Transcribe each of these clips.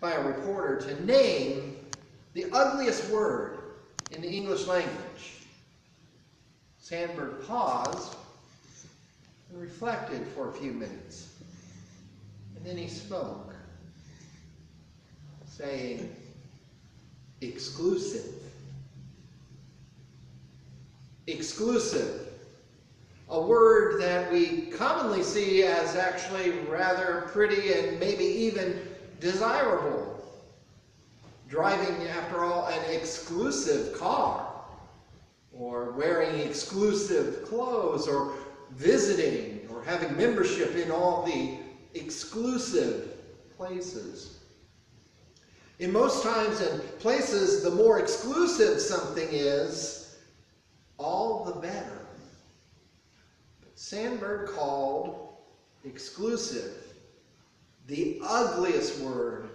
by a reporter to name the ugliest word in the English language. Sandberg paused and reflected for a few minutes. And then he spoke, saying, exclusive. Exclusive. A word that we commonly see as actually rather pretty and maybe even desirable. Driving, after all, an exclusive car, or wearing exclusive clothes, or visiting, or having membership in all the exclusive places. In most times and places, the more exclusive something is, all the better. But Sandberg called exclusive the ugliest word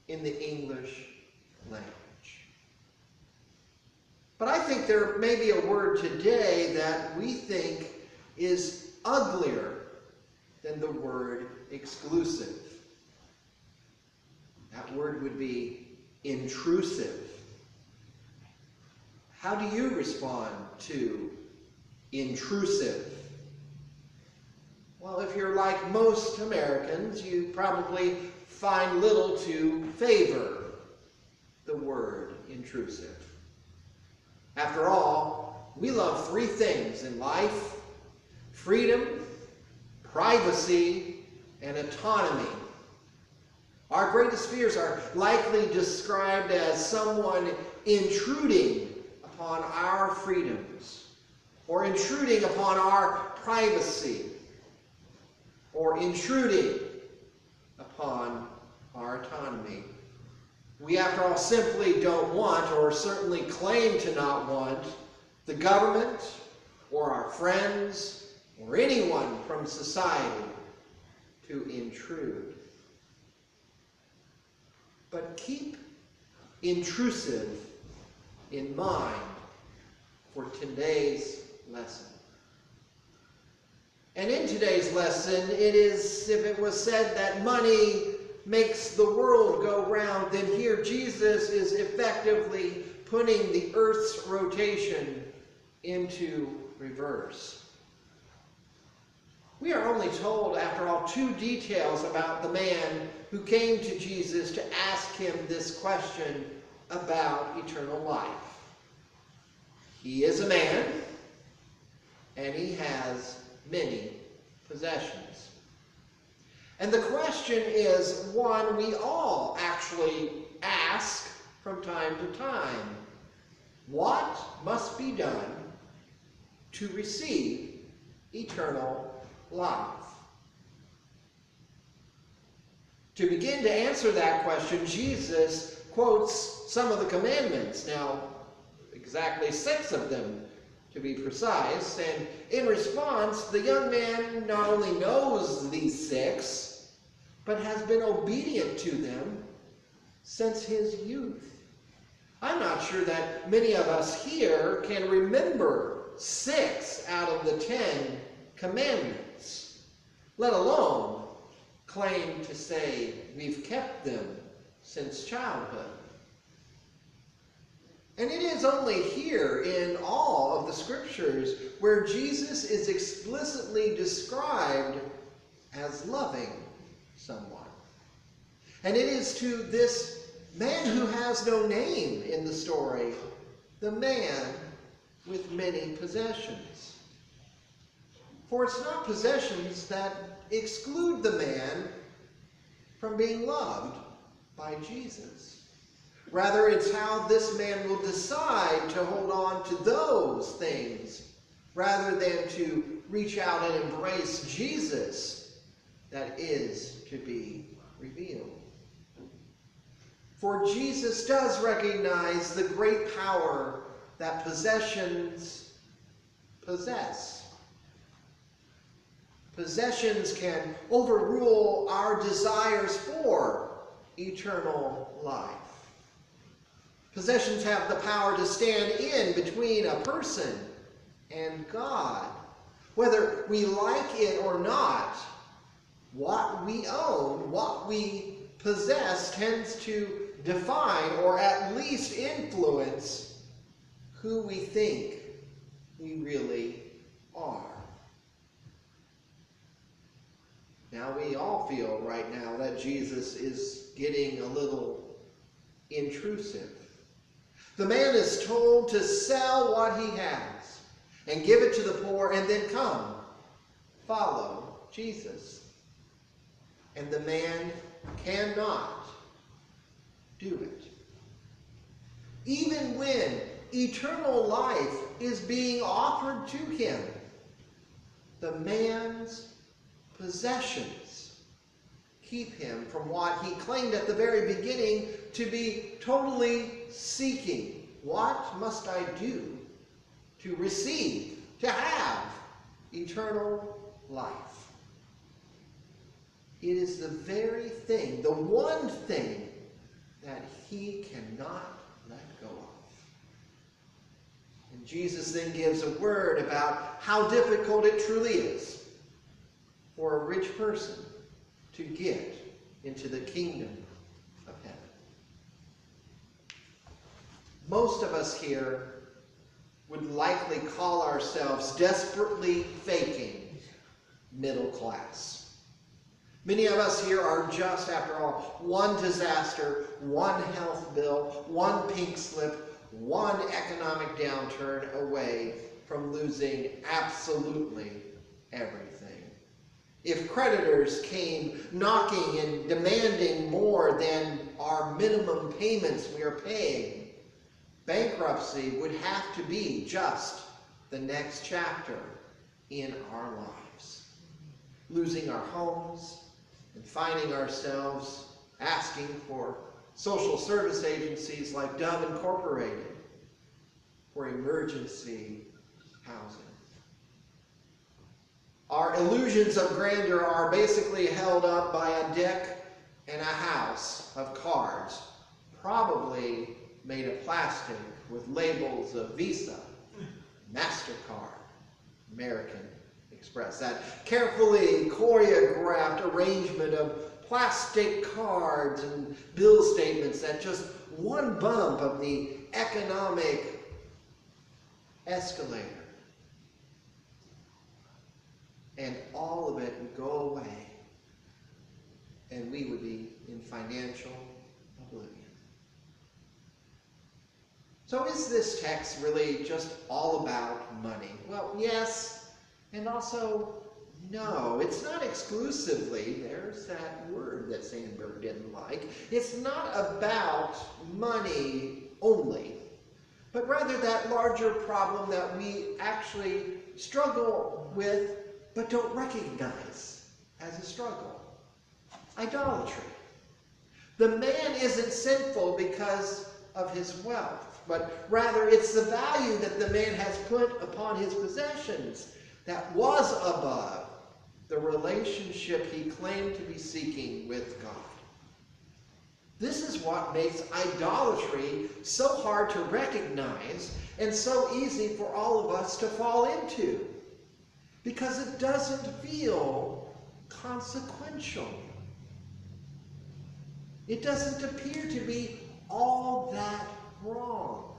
in the English language. But I think there may be a word today that we think is uglier than the word exclusive. That word would be intrusive. How do you respond to intrusive? Well, if you're like most Americans, you probably find little to favor the word intrusive. After all, we love three things in life: freedom, privacy, and autonomy. Our greatest fears are likely described as someone intruding upon our freedoms, or intruding upon our privacy, or intruding upon our autonomy. We, after all, simply don't want, or certainly claim to not want, the government, or our friends, or anyone from society to intrude. But keep intrusive in mind for today's lesson. And in today's lesson, it is, if it was said that money makes the world go round, then here Jesus is effectively putting the earth's rotation into reverse. We are only told, after all, 2 details about the man who came to Jesus to ask him this question about eternal life. He is a man, and he has many possessions. And the question is one we all actually ask from time to time. What must be done to receive eternal life? To begin to answer that question, Jesus quotes some of the commandments. Now, exactly 6 of them, to be precise. And in response, the young man not only knows these 6, but has been obedient to them since his youth. I'm not sure that many of us here can remember 6 out of the 10 commandments, let alone claim to say we've kept them since childhood. And it is only here in all of the scriptures where Jesus is explicitly described as loving someone. And it is to this man who has no name in the story, the man with many possessions. For it's not possessions that exclude the man from being loved by Jesus. Rather, it's how this man will decide to hold on to those things rather than to reach out and embrace Jesus that is to be revealed. For Jesus does recognize the great power that possessions possess. Possessions can overrule our desires for eternal life. Possessions have the power to stand in between a person and God. Whether we like it or not, what we own, what we possess tends to define or at least influence who we think we really are. Now, we all feel right now that Jesus is getting a little intrusive. The man is told to sell what he has and give it to the poor and then come, follow Jesus. And the man cannot do it. Even when eternal life is being offered to him, the man's possessions keep him from what he claimed at the very beginning to be totally seeking. What must I do to receive, to have eternal life? It is the very thing, the one thing that he cannot let go of. And Jesus then gives a word about how difficult it truly is for a rich person to get into the kingdom of heaven. Most of us here would likely call ourselves desperately faking middle class. Many of us here are just, after all, one disaster, one health bill, one pink slip, one economic downturn away from losing absolutely everything. If creditors came knocking and demanding more than our minimum payments we are paying, bankruptcy would have to be just the next chapter in our lives. Losing our homes and finding ourselves asking for social service agencies like Dove Incorporated for emergency housing. Our illusions of grandeur are basically held up by a deck and a house of cards, probably made of plastic with labels of Visa, MasterCard, American Express. That carefully choreographed arrangement of plastic cards and bill statements that just one bump of the economic escalator, and all of it would go away, and we would be in financial oblivion. So is this text really just all about money? Well, yes, and also no. It's not exclusively, there's that word that Sandberg didn't like. It's not about money only, but rather that larger problem that we actually struggle with but don't recognize as a struggle. Idolatry. The man isn't sinful because of his wealth, but rather it's the value that the man has put upon his possessions that was above the relationship he claimed to be seeking with God. This is what makes idolatry so hard to recognize and so easy for all of us to fall into, because it doesn't feel consequential. It doesn't appear to be all that wrong.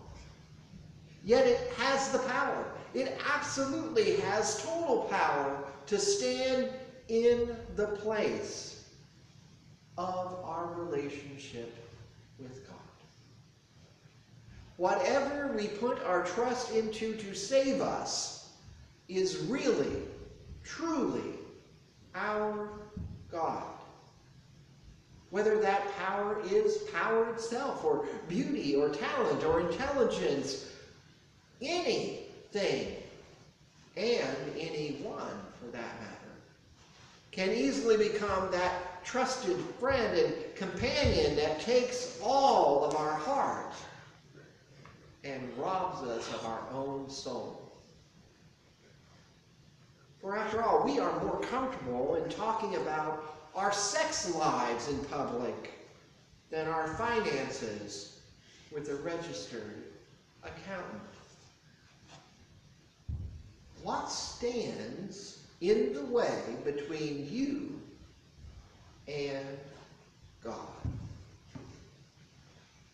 Yet it has the power. It absolutely has total power to stand in the place of our relationship with God. Whatever we put our trust into to save us is really, truly our God. Whether that power is power itself, or beauty, or talent, or intelligence, anything, and anyone for that matter, can easily become that trusted friend and companion that takes all of our heart and robs us of our own soul. For after all, we are more comfortable in talking about our sex lives in public than our finances with a registered accountant. What stands in the way between you and God.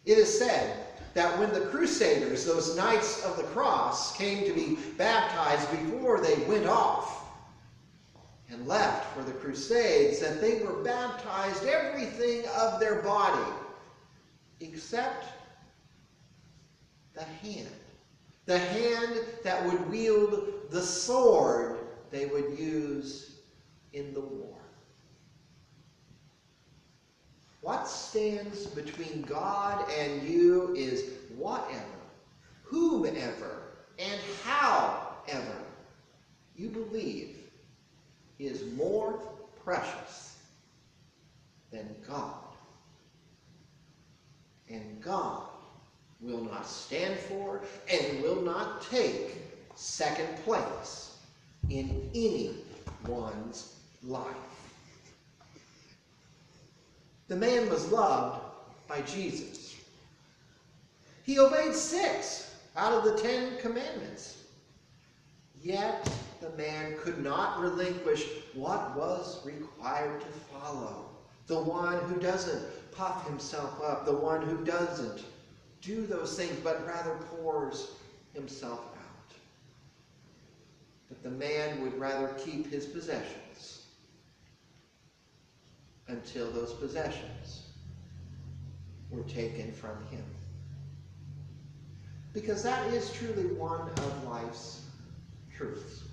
It is said that when the Crusaders, those Knights of the Cross, came to be baptized before they went off and left for the Crusades, that they were baptized everything of their body except the hand. The hand that would wield the sword they would use in the war. What stands between God and you is whatever, whomever, and however you believe is more precious than God. And God will not stand for and will not take second place in anyone's life. The man was loved by Jesus. He obeyed 6 out of the 10 commandments. Yet the man could not relinquish what was required to follow. The one who doesn't puff himself up, the one who doesn't do those things, but rather pours himself out. But the man would rather keep his possessions until those possessions were taken from him. Because that is truly one of life's truths.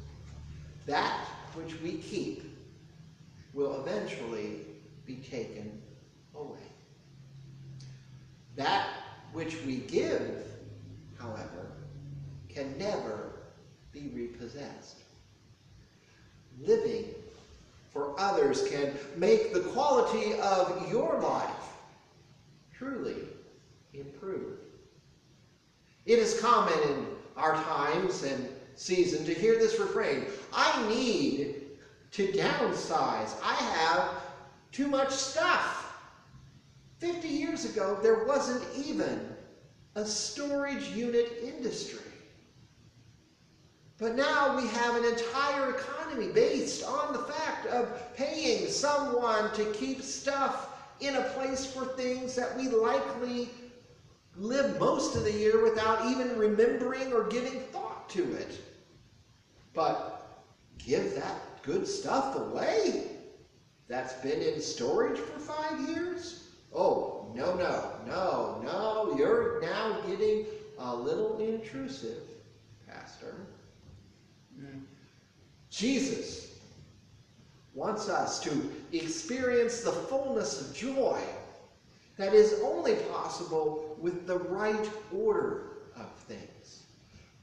That which we keep will eventually be taken away. That which we give, however, can never be repossessed. Living for others can make the quality of your life truly improve. It is common in our times and season to hear this refrain: I need to downsize. I have too much stuff. 50 years ago, there wasn't even a storage unit industry. But now we have an entire economy based on the fact of paying someone to keep stuff in a place for things that we likely live most of the year without even remembering or giving thought to it. But give that good stuff away that's been in storage for 5 years? Oh, no, you're now getting a little intrusive, Pastor. Jesus wants us to experience the fullness of joy that is only possible with the right order of things.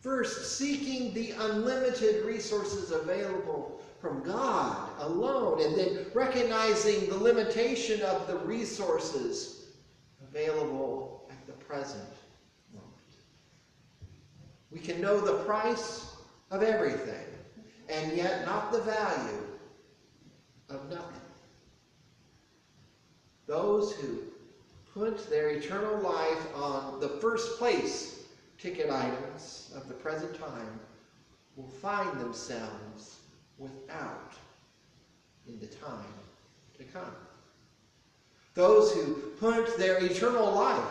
First, seeking the unlimited resources available from God alone, and then recognizing the limitation of the resources available at the present moment. We can know the price of everything, and yet not the value of nothing. Those who put their eternal life on the first place ticket items of the present time will find themselves without in the time to come. Those who put their eternal life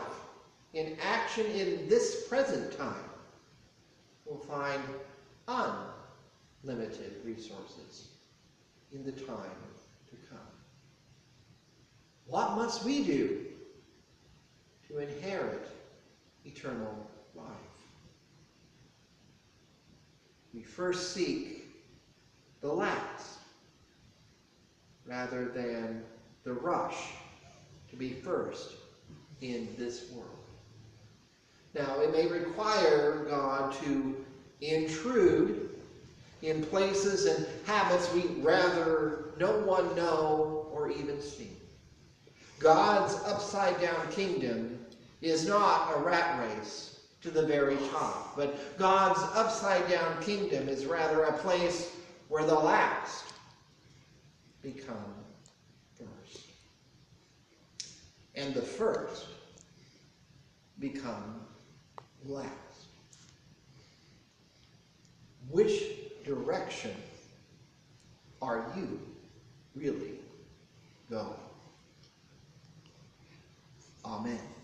in action in this present time will find unlimited resources in the time to come. What must we do to inherit eternal life? We first seek the last rather than the rush to be first in this world. Now, it may require God to intrude in places and habits we'd rather no one know or even see. God's upside-down kingdom is not a rat race to the very top, but God's upside-down kingdom is rather a place where the last become first, and the first become last. Which direction are you really going? Amen.